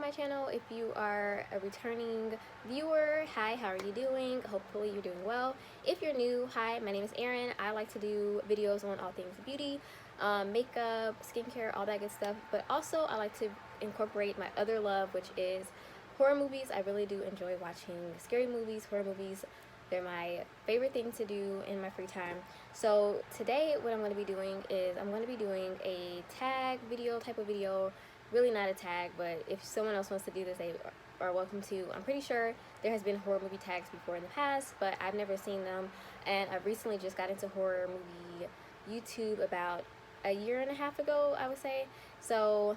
my channel. If you are a returning viewer, hi, how are you doing? Hopefully you're doing well. If you're new, hi, my name is Erin. I like to do videos on all things beauty, makeup, skincare, all that good stuff, but also I like to incorporate my other love, which is horror movies. I really do enjoy watching scary movies, horror movies. They're my favorite thing to do in my free time. So today what I'm going to be doing is I'm going to be doing a tag video type of video. Really not a tag, but if someone else wants to do this, they are welcome to. I'm pretty sure there has been horror movie tags before in the past, but I've never seen them. And I recently just got into horror movie YouTube about a year and a half ago, I would say. So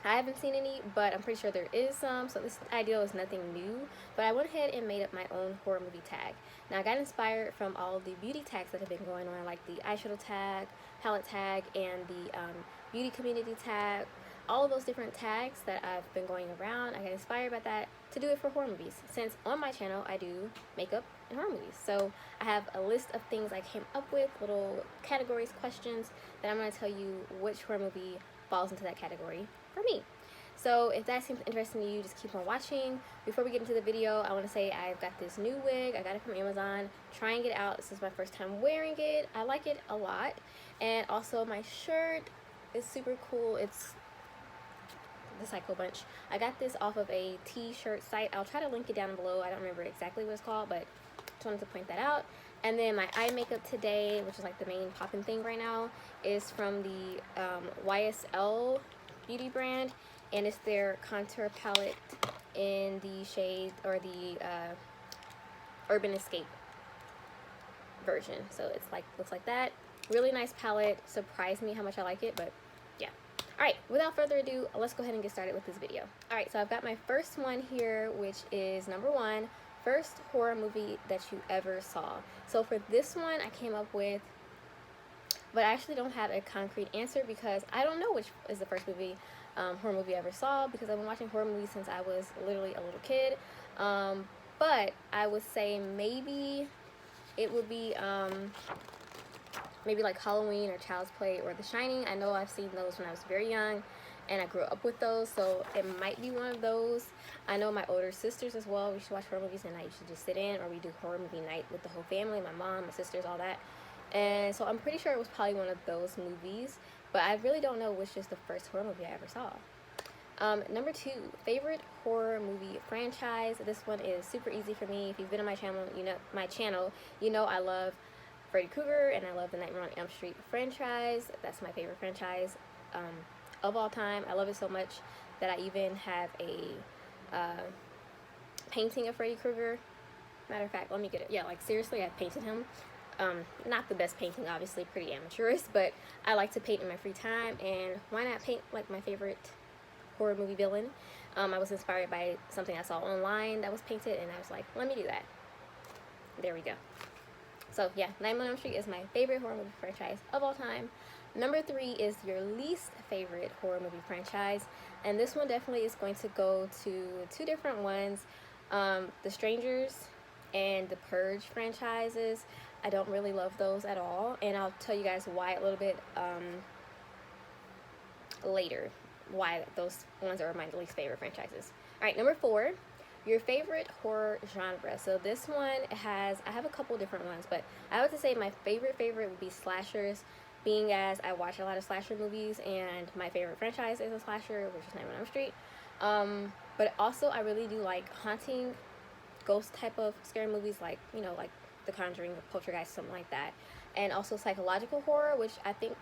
I haven't seen any, but I'm pretty sure there is some, so this idea is nothing new. But I went ahead and made up my own horror movie tag. Now I got inspired from all the beauty tags that have been going on, like the eyeshadow tag, palette tag, and the beauty community tag. All of those different tags that I've been going around, I got inspired by that to do it for horror movies, since on my channel I do makeup and horror movies. So I have a list of things I came up with, little categories, questions, that I'm going to tell you which horror movie falls into that category for me. So if that seems interesting to you, just keep on watching. Before we get into the video, I want to say I've got this new wig. I got it from Amazon, trying it out. This is my first time wearing it. I like it a lot. And also my shirt is super cool. It's the Psycho Bunch. I got this off of a t-shirt site. I'll try to link it down below. I don't remember exactly what it's called, but just wanted to point that out. And then my eye makeup today, which is like the main popping thing right now, is from the YSL beauty brand, and it's their contour palette in the shade, or the Urban Escape version. So it's like, looks like that. Really nice palette. Surprised me how much I like it, but yeah. Alright, without further ado, let's go ahead and get started with this video. Alright, so I've got my first one here, which is number 1, first horror movie that you ever saw. So for this one, I came up with, but I actually don't have a concrete answer because I don't know which is the first horror movie I ever saw, because I've been watching horror movies since I was literally a little kid. But I would say maybe it would be maybe like Halloween or Child's Play or The Shining. I know I've seen those when I was very young and I grew up with those, so it might be one of those. I know my older sisters as well, we used to watch horror movies and I used to just sit in, or we do horror movie night with the whole family, my mom, my sisters, all that. And so I'm pretty sure it was probably one of those movies, but I really don't know which is the first horror movie I ever saw. Number 2, favorite horror movie franchise. This one is super easy for me. If you've been on my channel, you know I love Freddy Krueger and I love the Nightmare on Elm Street franchise. That's my favorite franchise of all time. I love it so much that I even have a painting of Freddy Krueger. Matter of fact, let me get it. Yeah, like seriously, I painted him. Not the best painting, obviously, pretty amateurish, but I like to paint in my free time, and why not paint like my favorite horror movie villain? I was inspired by something I saw online that was painted, and I was like, let me do that. There we go. So yeah, Nightmare on Elm Street is my favorite horror movie franchise of all time. Number 3 is your least favorite horror movie franchise, and this one definitely is going to go to 2 different ones. The Strangers and the Purge franchises. I don't really love those at all, and I'll tell you guys why a little bit later, why those ones are my least favorite franchises. Alright, number 4, your favorite horror genre. So this one I have a couple different ones, but I would say my favorite would be slashers, being as I watch a lot of slasher movies, and my favorite franchise is a slasher, which is Nightmare on Elm Street. But also I really do like haunting, ghost type of scary movies, like, you know, like The Conjuring, Poltergeist, something like that. And also psychological horror, which I think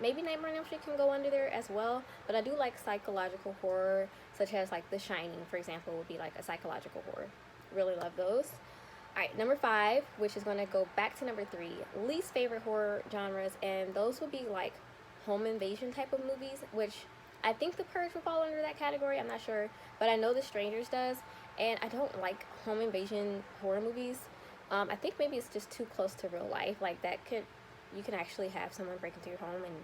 maybe Nightmare on Elm Street can go under there as well, but I do like psychological horror, such as like The Shining, for example, would be like a psychological horror. Really love those. Alright, number 5, which is going to go back to number 3, least favorite horror genres, and those would be like home invasion type of movies, which I think The Purge will fall under that category, I'm not sure, but I know The Strangers does, and I don't like home invasion horror movies. I think maybe it's just too close to real life, like you can actually have someone break into your home and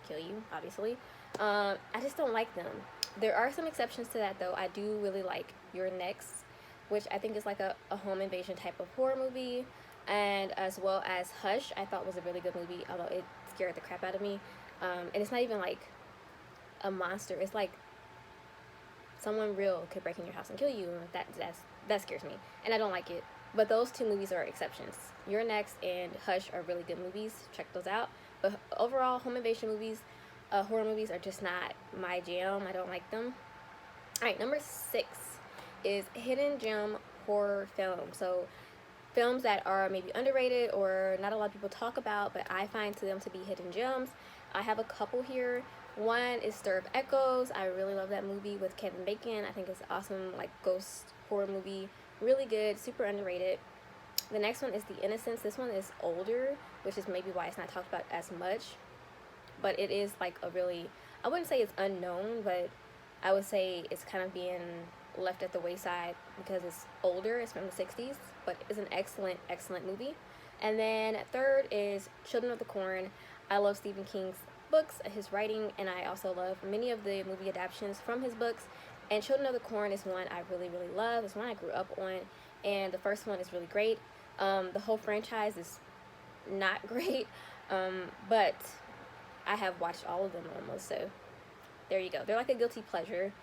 kill you, obviously. I just don't like them. There are some exceptions to that though. I do really like Your Next, which I think is like a home invasion type of horror movie, and as well as Hush, I thought was a really good movie, although it scared the crap out of me. And it's not even like a monster, it's like someone real could break in your house and kill you. That scares me, and I don't like it. But those two movies are exceptions. You're Next and Hush are really good movies. Check those out. But overall, home invasion movies, horror movies are just not my jam. I don't like them. All right, number 6 is hidden gem horror film. So films that are maybe underrated or not a lot of people talk about, but I find to them to be hidden gems. I have a couple here. One is Stir of Echoes. I really love that movie with Kevin Bacon. I think it's awesome, like ghost horror movie. Really good, super underrated. The next one is The Innocence. This one is older, which is maybe why it's not talked about as much. But it is like a really, I wouldn't say it's unknown, but I would say it's kind of being left at the wayside because it's older. It's from the 60s, but it's an excellent, excellent movie. And then third is Children of the Corn. I love Stephen King's books, his writing, and I also love many of the movie adaptations from his books. And Children of the Corn is one I really, really love. It's one I grew up on, and the first one is really great. The whole franchise is not great, but I have watched all of them almost, so there you go. They're like a guilty pleasure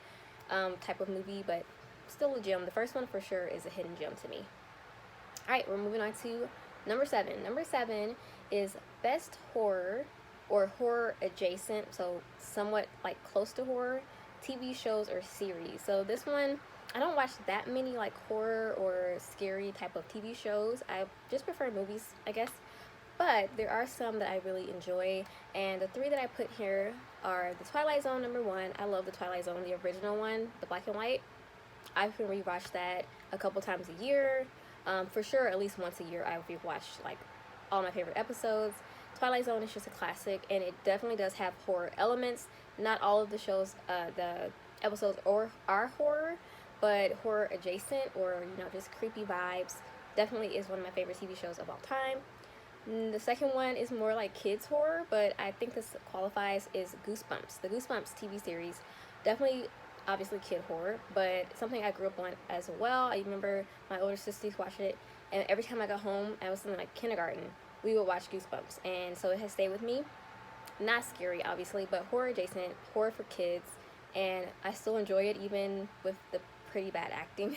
type of movie, but still a gem. The first one for sure is a hidden gem to me. Alright, we're moving on to number 7. Number 7 is best horror or horror adjacent, so somewhat like close to horror, TV shows or series. So this one, I don't watch that many like horror or scary type of TV shows. I just prefer movies, I guess. But there are some that I really enjoy, and the 3 that I put here are the Twilight Zone, number 1. I love the Twilight Zone, the original one, the black and white. I can rewatch that a couple times a year. For sure, at least once a year, I rewatch like all my favorite episodes. Twilight Zone is just a classic, and it definitely does have horror elements. Not all of the shows, the episodes are horror, but horror adjacent or, you know, just creepy vibes. Definitely is one of my favorite TV shows of all time. The second one is more like kids horror, but I think this qualifies is Goosebumps. The Goosebumps TV series, definitely obviously kid horror, but something I grew up on as well. I remember my older sisters watching it, and every time I got home, I was in like kindergarten, we would watch Goosebumps, and so it has stayed with me. Not scary obviously, but horror adjacent, horror for kids, and I still enjoy it even with the pretty bad acting.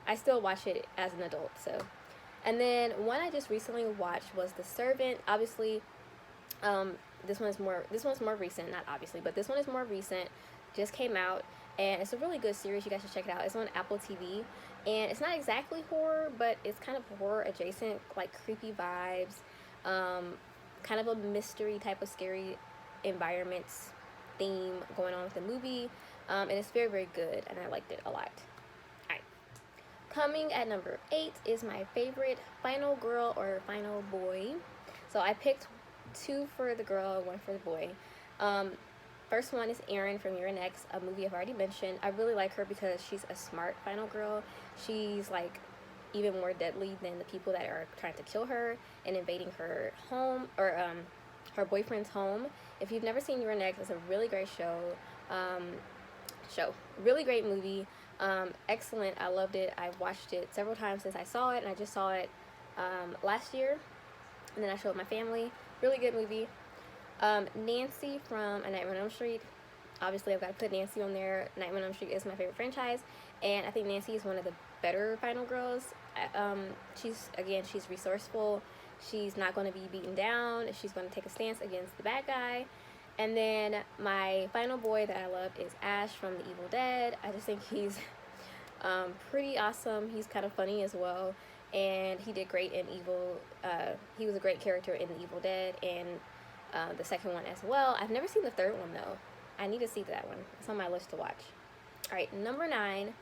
I still watch it as an adult, so. And then one I just recently watched was The Servant. Obviously, this one's more recent, not obviously, but this one is more recent. Just came out, and it's a really good series. You guys should check it out. It's on Apple TV, and it's not exactly horror, but it's kind of horror adjacent, like creepy vibes, kind of a mystery type of scary environments theme going on with the movie, and it's very, very good, and I liked it a lot. Coming at number 8 is my favorite final girl or final boy. So I picked 2 for the girl, 1 for the boy. First one is Erin from You're Next, a movie I've already mentioned. I really like her because she's a smart final girl. She's like even more deadly than the people that are trying to kill her and invading her home, or her boyfriend's home. If you've never seen You're Next, it's a really great show. Really great movie. Excellent. I loved it. I've watched it several times since I saw it, and I just saw it last year, and then I showed my family. Really good movie. Nancy from A Nightmare on Elm Street. Obviously, I've got to put Nancy on there. Nightmare on Elm Street is my favorite franchise, and I think Nancy is one of the better final girls. She's resourceful. She's not going to be beaten down. She's going to take a stance against the bad guy. And then my final boy that I love is Ash from The Evil Dead. I just think he's pretty awesome. He's kind of funny as well, and he did great in Evil. He was a great character in The Evil Dead, and the second one as well. I've never seen the third one though. I need to see that one. It's on my list to watch. Alright, number 9.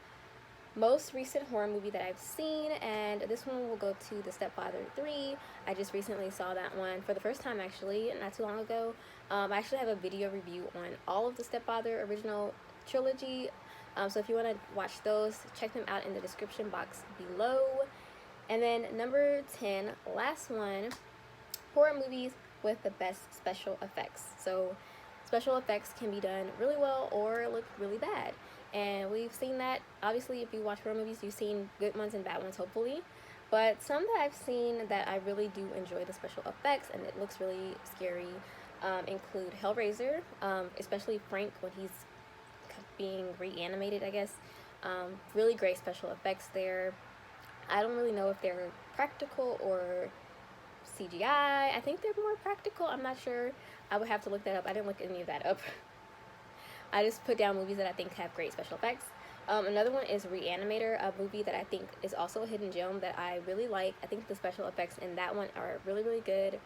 Most recent horror movie that I've seen, and this one will go to The Stepfather 3. I just recently saw that one for the first time, actually, not too long ago. I actually have a video review on all of the Stepfather original trilogy, so if you want to watch those, check them out in the description box below. And then number 10, last one, horror movies with the best special effects. So special effects can be done really well or look really bad, and we've seen that. Obviously, if you watch horror movies, you've seen good ones and bad ones, hopefully. But some that I've seen that I really do enjoy the special effects and it looks really scary include Hellraiser, especially Frank when he's being reanimated, I guess. Really great special effects there. I don't really know if they're practical or CGI. I think they're more practical. I'm not sure. I would have to look that up. I didn't look any of that up. I just put down movies that I think have great special effects. Another one is Reanimator, a movie that I think is also a hidden gem that I really like. I think the special effects in that one are really, really good.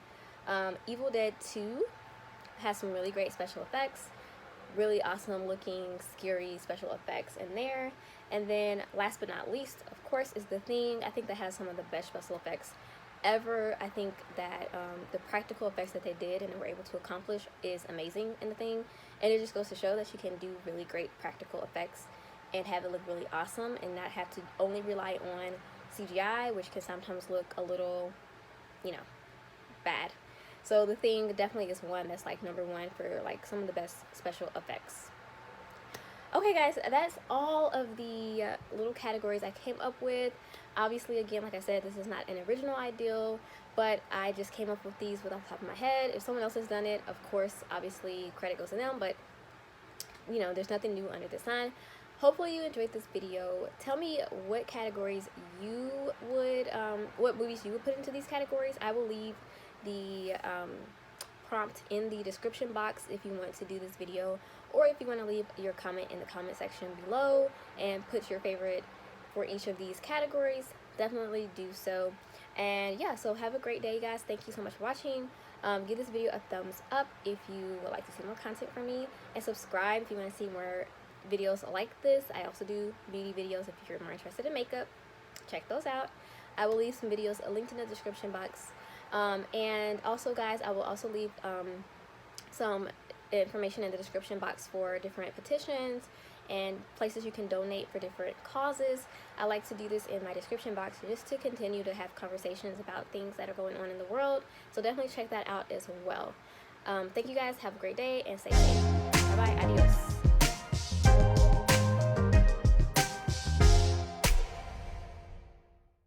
Evil Dead 2 has some really great special effects. Really awesome looking, scary special effects in there. And then last but not least, of course, is The Thing. I think that has some of the best special effects ever. I think that the practical effects that they did and were able to accomplish is amazing in The Thing. And it just goes to show that you can do really great practical effects and have it look really awesome and not have to only rely on CGI, which can sometimes look a little, you know, bad. So The Thing definitely is one that's like number one for like some of the best special effects. Okay guys, that's all of the little categories I came up with. Obviously, again, like I said, this is not an original idea, but I just came up with these off the top of my head. If someone else has done it, of course, obviously credit goes to them, but you know, there's nothing new under the sun. Hopefully you enjoyed this video. Tell me what categories you would, what movies you would put into these categories. I will leave the prompt in the description box if you want to do this video, or if you want to leave your comment in the comment section below and put your favorite for each of these categories. Definitely do so. And yeah, so have a great day, guys. Thank you so much for watching. Give this video a thumbs up if you would like to see more content from me, and subscribe if you want to see more videos like this. I also do beauty videos if you're more interested in makeup. Check those out. I will leave some videos linked in the description box. And also, guys, I will also leave some information in the description box for different petitions and places you can donate for different causes. I like to do this in my description box just to continue to have conversations about things that are going on in the world. So definitely check that out as well. Thank you guys. Have a great day and stay safe. Bye bye. Adios.